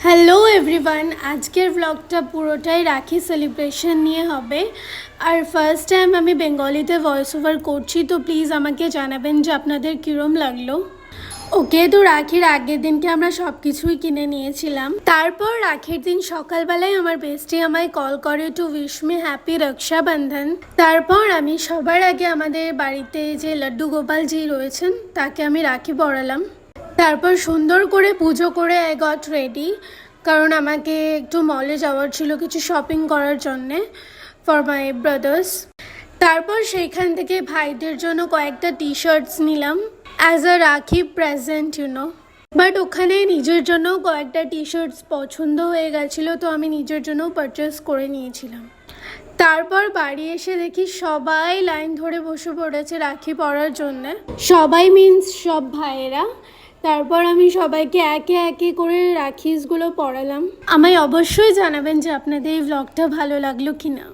Hello everyone, আজকের ব্লগটা পুরোটাই রাখি সেলিব্রেশন নিয়ে হবে। আর ফার্স্ট টাইম আমি বেঙ্গলিতে ভয়েস ওভার করছি, তো প্লিজ আমাকে জানাবেন যে আপনাদের কীরম লাগলো। ওকে, তো রাখির আগের দিনকে আমরা সব কিছুই কিনে নিয়েছিলাম। তারপর রাখির দিন সকালবেলায় আমার বেস্টি আমায় কল করে two wish me happy Rakshabandhan. তারপর আমি সবার আগে আমাদের বাড়িতে যে লাড্ডু গোপালজি রয়েছেন তাকে আমি রাখি পরালাম। তারপর সুন্দর করে পুজো করে আই গট রেডি, কারণ আমাকে একটু মলে যাওয়ার ছিল কিছু শপিং করার জন্যে ফর মাই ব্রাদার্স। তারপর সেইখান থেকে ভাইদের জন্য কয়েকটা টি শার্টস নিলাম অ্যাজ আ রাখি প্রেজেন্ট বাট ওখানে নিজের জন্য কয়েকটা টি শার্টস পছন্দ হয়ে গেছিলো, তো আমি নিজের জন্যও পারচেস করে নিয়েছিলাম। তারপর বাড়ি এসে দেখি সবাই লাইন ধরে বসে পড়েছে রাখি পরার জন্যে। সবাই মিন্স সব ভাইয়েরা। তারপর আমি সবাইকে একে একে করে রাখিসগুলো পরালাম। আমায় অবশ্যই জানাবেন যে আপনাদের এই ব্লগটা ভালো লাগলো কিনা।